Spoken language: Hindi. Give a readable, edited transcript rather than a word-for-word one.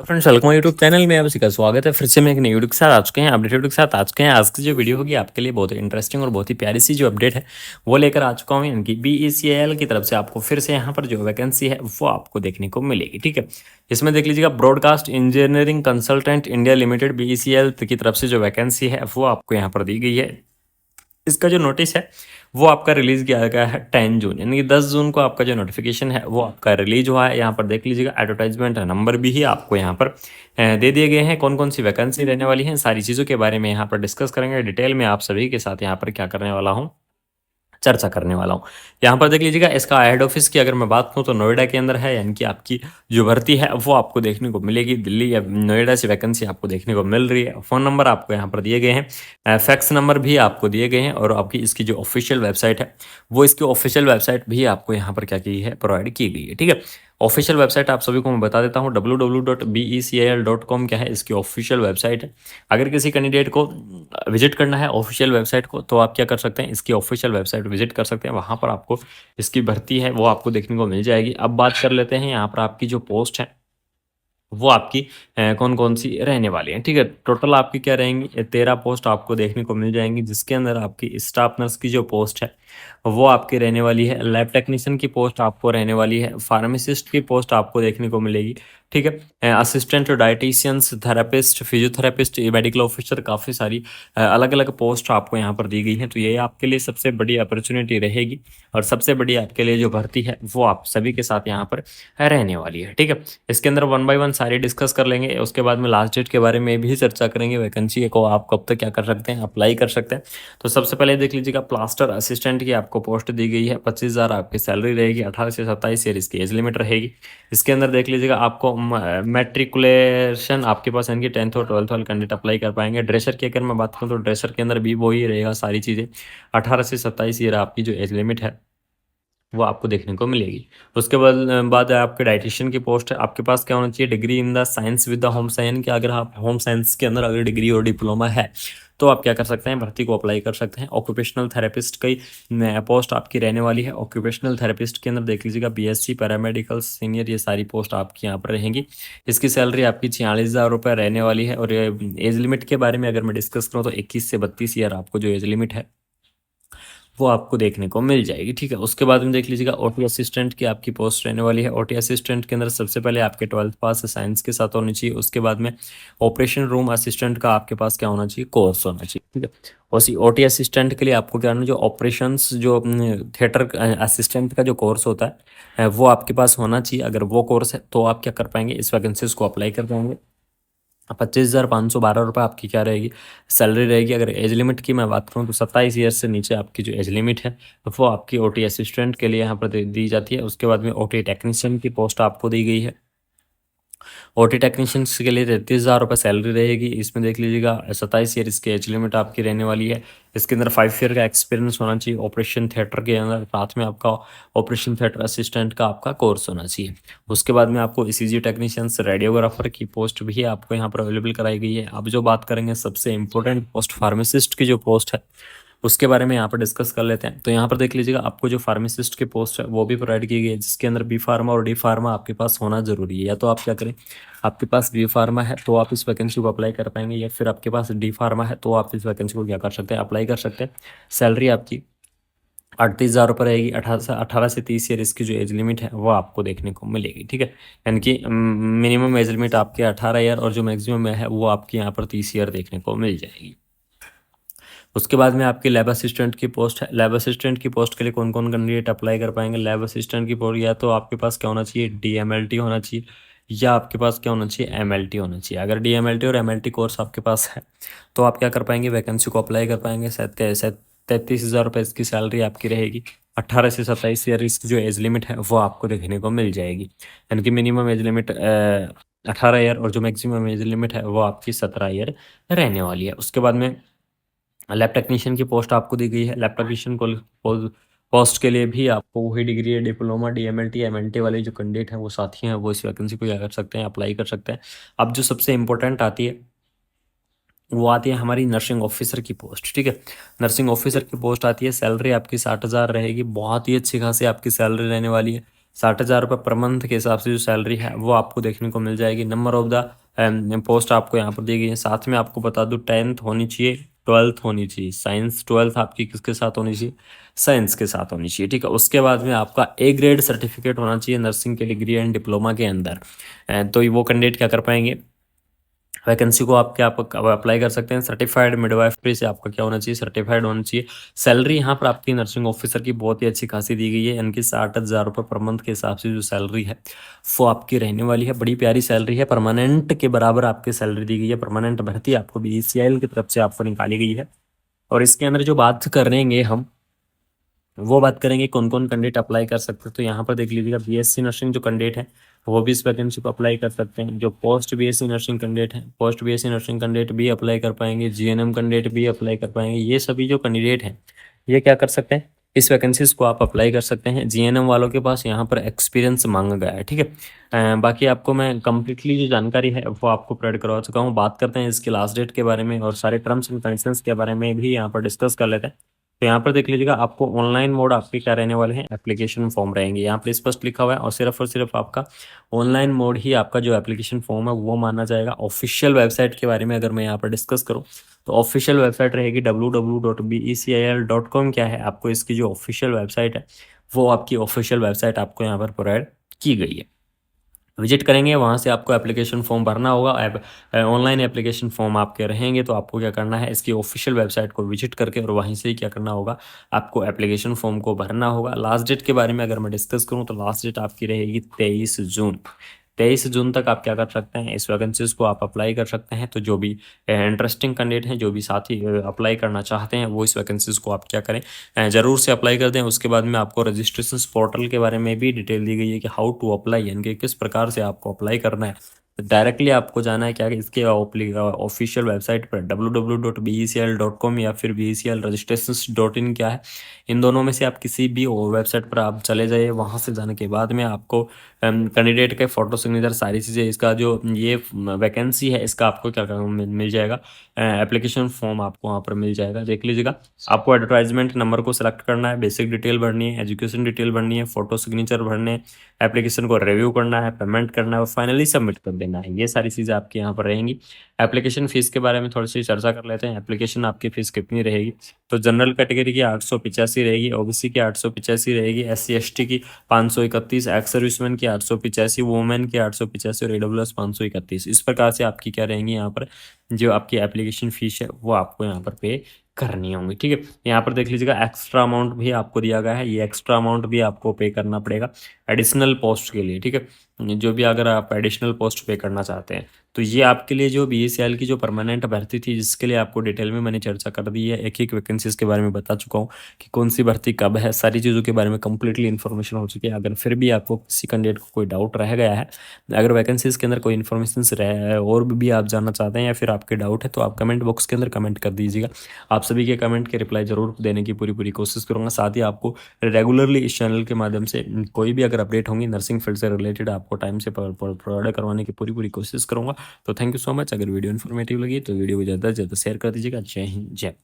फ्रेंड्स वेलकम यूट्यूब चैनल में आपका स्वागत है। फिर से मैं एक नई वीडियो के साथ आ चुके हैं, अपडेट वीडियो के साथ आ चुके हैं। आज की जो वीडियो होगी आपके लिए बहुत ही इंटरेस्टिंग और बहुत ही प्यारी सी जो अपडेट है वो लेकर आ चुका हूँ। यानी कि BECIL की तरफ से आपको फिर से यहाँ पर जो वैकेंसी है वो आपको देखने को मिलेगी। ठीक है, इसमें देख लीजिएगा broadcast engineering consultant India limited BECIL की तरफ से जो वैकेंसी है वो आपको यहाँ पर दी गई है। इसका जो नोटिस है वो आपका रिलीज किया गया है 10 जून, यानी कि 10 जून को आपका जो नोटिफिकेशन है वो आपका रिलीज हुआ है। यहाँ पर देख लीजिएगा एडवर्टाइजमेंट नंबर भी ही आपको यहाँ पर दे दिए गए हैं। कौन कौन सी वैकेंसी रहने वाली है, सारी चीज़ों के बारे में यहाँ पर डिस्कस करेंगे डिटेल में आप सभी के साथ। यहाँ पर क्या करने वाला हूँ, चर्चा करने वाला हूँ। यहाँ पर देख लीजिएगा इसका हेड ऑफिस की अगर मैं बात करूँ तो नोएडा के अंदर है, यानी कि आपकी जो भर्ती है वो आपको देखने को मिलेगी। दिल्ली या नोएडा से वैकेंसी आपको देखने को मिल रही है। फ़ोन नंबर आपको यहाँ पर दिए गए हैं, फैक्स नंबर भी आपको दिए गए हैं, और आपकी इसकी जो ऑफिशियल वेबसाइट है वो इसकी ऑफिशियल वेबसाइट भी आपको यहाँ पर क्या की है, प्रोवाइड की गई है। ठीक है, ऑफिशियल वेबसाइट आप सभी को मैं बता देता हूँ, www.becil.com क्या है, इसकी ऑफिशियल वेबसाइट है। अगर किसी कैंडिडेट को विजिट करना है ऑफिशियल वेबसाइट को तो आप क्या कर सकते हैं, इसकी ऑफिशियल वेबसाइट विजिट कर सकते हैं। वहाँ पर आपको इसकी भर्ती है वो आपको देखने को मिल जाएगी। अब बात कर लेते हैं यहाँ पर आपकी जो पोस्ट है वो आपकी कौन कौन सी रहने वाली है। ठीक है, टोटल आपकी क्या रहेंगी, 13 पोस्ट आपको देखने को मिल जाएंगी, जिसके अंदर आपकी स्टाफ नर्स की जो पोस्ट है वो आपकी रहने वाली है। लैब टेक्नीशियन की पोस्ट आपको रहने वाली है। फार्मासिस्ट की पोस्ट आपको देखने को मिलेगी। ठीक है, assistant dietitians, therapist, physiotherapist, medical officer, काफ़ी सारी अलग अलग पोस्ट आपको यहाँ पर दी गई है। तो ये आपके लिए सबसे बड़ी अपॉर्चुनिटी रहेगी और सबसे बड़ी आपके लिए जो भर्ती है वो आप सभी के साथ यहाँ पर रहने वाली है। ठीक है, इसके अंदर 1 बाय 1 सारी डिस्कस कर लेंगे। उसके बाद में लास्ट डेट के बारे में भी चर्चा करेंगे, वैकेंसी को आप कब तक क्या कर सकते हैं, अप्लाई कर सकते हैं। तो सबसे पहले देख लीजिएगा प्लास्टर असिस्टेंट की आपको पोस्ट दी गई है। 25,000 आपकी सैलरी रहेगी। 18 से 27 ईयर इसकी एज लिमिट रहेगी। इसके अंदर देख लीजिएगा आपको मैट्रिकुलेशन आपके पास यानी कि 10th और 12th वाले कैंडिडेट अप्लाई कर पाएंगे। ड्रेसर की अगर मैं बात करूँ तो ड्रेसर के अंदर भी वही रहेगा, सारी चीज़ें 18 से 27 ईयर आपकी जो एज लिमिट है वो आपको देखने को मिलेगी। उसके बाद आपके डाइटिशियन की पोस्ट है। आपके पास क्या होना चाहिए, degree in the science with the home science. कि अगर आप होम साइंस के अंदर अगर डिग्री और डिप्लोमा है तो आप क्या कर सकते हैं, भर्ती को अप्लाई कर सकते हैं। ऑक्यूपेशनल थेरेपिस्ट की पोस्ट आपकी रहने वाली है। ऑक्यूपेशनल थेरेपिस्ट के अंदर देख लीजिएगा BSc पैरामेडिकल सीनियर, ये सारी पोस्ट आपकी यहाँ पर रहेंगी। इसकी सैलरी आपकी 46,000 रुपये रहने वाली है। और एज लिमिट के बारे में अगर मैं डिस्कस करूँ तो 21 से 32 ईयर आपको जो एज लिमिट है वो आपको देखने को मिल जाएगी। ठीक है, उसके बाद में देख लीजिएगा OT असिस्टेंट की आपकी पोस्ट रहने वाली है। OT असिस्टेंट के अंदर सबसे पहले आपके 12th पास साइंस के साथ होनी चाहिए। उसके बाद में ऑपरेशन रूम असिस्टेंट का आपके पास क्या होना चाहिए, कोर्स होना चाहिए। ठीक है, उसी OT असिस्टेंट के लिए आपको क्या होना, जो ऑपरेशंस जो थिएटर असिस्टेंट का जो कोर्स होता है वो आपके पास होना चाहिए। अगर वो कोर्स है तो आप क्या कर पाएंगे, इस वैकेंसीज को अप्लाई कर पाएंगे। 25,512 रुपये आपकी क्या रहेगी, सैलरी रहेगी। अगर एज लिमिट की मैं बात करूँ तो 27 ईयर से नीचे आपकी जो एज लिमिट है वो आपकी OT असिस्टेंट के लिए यहाँ पर दी जाती है। उसके बाद में OT टेक्नीशियन की पोस्ट आपको दी गई है। OT टेक्नीशियंस के लिए 33,000 रुपये सैलरी रहेगी। इसमें देख लीजिएगा 27 ईयर इसकी एज लिमिट आपकी रहने वाली है। इसके अंदर 5 ईयर का एक्सपीरियंस होना चाहिए ऑपरेशन थिएटर के अंदर। साथ में आपका ऑपरेशन थिएटर असिस्टेंट का आपका कोर्स होना चाहिए। उसके बाद में आपको ECG टेक्नीशियंस रेडियोग्राफर की पोस्ट भी आपको यहाँ पर अवेलेबल कराई गई है। अब जो बात करेंगे सबसे इंपॉर्टेंट पोस्ट, फार्मासिस्ट की जो पोस्ट है उसके बारे में यहाँ पर डिस्कस कर लेते हैं। तो यहाँ पर देख लीजिएगा आपको जो फार्मासिस्ट की पोस्ट है वो भी प्रोवाइड की गई है, जिसके अंदर B फार्मा और D फार्मा आपके पास होना जरूरी है। या तो आप क्या करें, आपके पास B फार्मा है तो आप इस वैकेंसी को अप्लाई कर पाएंगे, या फिर आपके पास D फार्मा है तो आप इस वैकेंसी को क्या कर सकते हैं, अप्लाई कर सकते हैं। सैलरी आपकी 38,000 रुपये रहेगी। 18 से 30 ईयर इसकी जो एज लिमिट है वो आपको देखने को मिलेगी। ठीक है, यानी कि मिनिमम एज लिमिट आपके 18 ईयर और जो मैक्सिमम है वो आपकी यहाँ पर 30 ईयर देखने को मिल जाएगी। उसके बाद में आपकी लैब असिस्टेंट की पोस्ट है। लैब असिस्टेंट की पोस्ट के लिए कौन कौन कैंडिडेट अप्लाई कर पाएंगे, लैब असिस्टेंट की पोस्ट या तो आपके पास क्या होना चाहिए, DMLT होना चाहिए, या आपके पास क्या होना चाहिए, MLT होना चाहिए। अगर DMLT और MLT कोर्स आपके पास है तो आप क्या कर पाएंगे, वैकेंसी को अप्लाई कर पाएंगे। 33,000 रुपये इसकी सैलरी आपकी रहेगी। 18 से 27 ईयर इसकी जो एज लिमिट है वो आपको देखने को मिल जाएगी। यानी कि मिनिमम एज लिमिट 18 ईयर और जो मैक्सिमम एज लिमिट है वो आपकी 17 ईयर रहने वाली है। उसके बाद में लैब टेक्नीशियन की पोस्ट आपको दी गई है। लैब टेक्नीशियन को पोस्ट के लिए भी आपको वही डिग्री है, डिप्लोमा, DMLT, MLT वाले जो कैंडिडेट हैं वो साथी हैं वो इस वैकेंसी को क्या कर सकते हैं, अप्लाई कर सकते हैं। अब जो सबसे इंपॉर्टेंट आती है वो आती है हमारी नर्सिंग ऑफिसर की पोस्ट। ठीक है, नर्सिंग ऑफिसर की पोस्ट आती है। सैलरी आपकी 60,000 रहेगी। बहुत ही अच्छी खासी आपकी सैलरी रहने वाली है। 60,000 रुपये पर मंथ के हिसाब से जो सैलरी है वो आपको देखने को मिल जाएगी। नंबर ऑफ द पोस्ट आपको यहाँ पर दी गई है। साथ में आपको बता दूँ 10th होनी चाहिए, 12th होनी चाहिए। साइंस 12th आपकी किसके साथ होनी चाहिए? साइंस के साथ होनी चाहिए, ठीक है। उसके बाद में आपका ए ग्रेड सर्टिफिकेट होना चाहिए नर्सिंग के डिग्री एंड डिप्लोमा के अंदर। तो वो कैंडिडेट क्या कर पाएंगे, वैकेंसी को आप अप्लाई कर सकते हैं। सर्टिफाइड मिडवाइफरी से आपका क्या होना चाहिए, सर्टिफाइड होना चाहिए। सैलरी यहाँ पर आपकी नर्सिंग ऑफिसर की बहुत ही अच्छी खासी दी गई है, यानी 60,000 रुपये पर मंथ के हिसाब से जो सैलरी है वो आपकी रहने वाली है। बड़ी प्यारी सैलरी है, परमानेंट के बराबर आपकी सैलरी दी गई है। परमानेंट भर्ती आपको BCIL की तरफ से आपको निकाली गई है। और इसके अंदर जो बात करेंगे हम, वो बात करेंगे कौन कौन कैंडिडेट अप्लाई कर सकते हैं। तो यहाँ पर देख लीजिएगा, BSc नर्सिंग जो कैंडिडेट है वो भी इस वैकेंसी को अप्लाई कर सकते हैं। जो पोस्ट BSc नर्सिंग कैंडिडेट है, पोस्ट BSc नर्सिंग कैंडिडेट भी अप्लाई कर पाएंगे। GNM कैंडिडेट भी अप्लाई कर पाएंगे। ये सभी जो कैंडिडेट हैं ये क्या कर सकते हैं, इस वैकेंसीज को आप अप्लाई कर सकते हैं। GNM वालों के पास यहाँ पर एक्सपीरियंस मांगा गया है, ठीक है। बाकी आपको मैं कंप्लीटली जो जानकारी है वो आपको प्रोवाइड करवा चुका हूँ। बात करते हैं इसकी लास्ट डेट के बारे में और सारे टर्म्स एंड कंडीशंस के बारे में भी यहाँ पर डिस्कस कर लेते हैं। तो यहाँ पर देख लीजिएगा, आपको ऑनलाइन मोड आपके क्या रहने वाले हैं, एप्लीकेशन फॉर्म रहेंगे। यहाँ पर स्पष्ट लिखा हुआ है और सिर्फ आपका ऑनलाइन मोड ही आपका जो एप्लीकेशन फॉर्म है वो माना जाएगा। ऑफिशियल वेबसाइट के बारे में अगर मैं यहाँ पर डिस्कस करूँ तो ऑफिशियल वेबसाइट रहेगी www.becil.com। क्या है, आपको इसकी जो ऑफिशियल वेबसाइट है वो आपकी ऑफिशियल वेबसाइट आपको यहाँ पर प्रोवाइड की गई है। विजिट करेंगे, वहाँ से आपको एप्लीकेशन फॉर्म भरना होगा। ऑनलाइन एप्लीकेशन फॉर्म आपके रहेंगे तो आपको क्या करना है, इसकी ऑफिशियल वेबसाइट को विजिट करके और वहीं से ही क्या करना होगा, आपको एप्लीकेशन फॉर्म को भरना होगा। लास्ट डेट के बारे में अगर मैं डिस्कस करूँ तो लास्ट डेट आपकी रहेगी 23 जून। 23 जून तक आप क्या कर सकते हैं, इस वैकेंसीज को आप अप्लाई कर सकते हैं। तो जो भी इंटरेस्टिंग कैंडिडेट हैं, जो भी साथी अप्लाई करना चाहते हैं, वो इस वैकेंसीज को आप क्या करें, ज़रूर से अप्लाई कर दें। उसके बाद में आपको रजिस्ट्रेशन पोर्टल के बारे में भी डिटेल दी गई है कि हाउ टू अप्लाई, यानी कि किस प्रकार से आपको अप्लाई करना है। डायरेक्टली आपको जाना है क्या कि इसके ऑफिशियल वेबसाइट पर www.becl.com या फिर beclregistrations.in क्या है, इन दोनों में से आप किसी भी वेबसाइट पर आप चले जाइए। वहाँ से जाने के बाद में आपको कैंडिडेट के फोटो सिग्नेचर सारी चीज़ें, इसका जो ये वैकेंसी है इसका आपको क्या मिल जाएगा, एप्लीकेशन फॉर्म आपको वहाँ पर मिल जाएगा। देख लीजिएगा, आपको एडवर्टाइजमेंट नंबर को सिलेक्ट करना है, बेसिक डिटेल भरनी है, एजुकेशन डिटेल भरनी है, फोटो सिग्नेचर भरने हैं, एप्लीकेशन को रिव्यू करना है, पेमेंट करना है और फाइनली सबमिट कर देना है। ये सारी चीज़ें आपकी यहाँ पर रहेंगी। एप्लीकेशन फ़ीस के बारे में थोड़ी सी चर्चा कर लेते हैं। एप्लीकेशन आपकी फ़ीस कितनी रहेगी, तो जनरल कैटेगरी की 885 रहेगी, OBC की 885 रहेगी, SC ST की 531, एक्स सर्विसमैन की 885, वुमेन की 885 और AWS 531। इस प्रकार से आपकी क्या रहेंगी, यहाँ पर जो आपकी एप्लीकेशन फ़ीस है वो आपको यहाँ पर पे करनी होंगी, ठीक है। यहाँ पर देख लीजिएगा, एक्स्ट्रा अमाउंट भी आपको दिया गया है। ये एक्स्ट्रा अमाउंट भी आपको पे करना पड़ेगा एडिशनल पोस्ट के लिए, ठीक है। जो भी अगर आप एडिशनल पोस्ट पे करना चाहते हैं तो ये आपके लिए जो BCL की जो परमानेंट भर्ती थी, जिसके लिए आपको डिटेल में मैंने चर्चा कर दी है, एक एक वैकेंसीज के बारे में बता चुका हूँ कि कौन सी भर्ती कब है, सारी चीज़ों के बारे में कंप्लीटली इन्फॉर्मेशन हो चुकी है। अगर फिर भी आपको किसी कैंडिडेट को कोई डाउट रह गया है, अगर वैकेंसीज के अंदर कोई इन्फॉर्मेशन रह और भी आप जानना चाहते हैं या फिर आपके डाउट है, तो आप कमेंट बॉक्स के अंदर कमेंट कर दीजिएगा। आप सभी के कमेंट के रिप्लाई जरूर देने की पूरी कोशिश करूँगा। साथ ही आपको रेगुलरली इस चैनल के माध्यम से कोई भी अगर अपडेट होंगी नर्सिंग फील्ड से रिलेटेड, आपको टाइम से प्रोवाइड करवाने की पूरी कोशिश करूँगा। तो थैंक यू सो मच। अगर वीडियो इन्फॉर्मेटिव लगी तो वीडियो को ज़्यादा से ज़्यादा शेयर कर दीजिएगा। जय हिंद, जय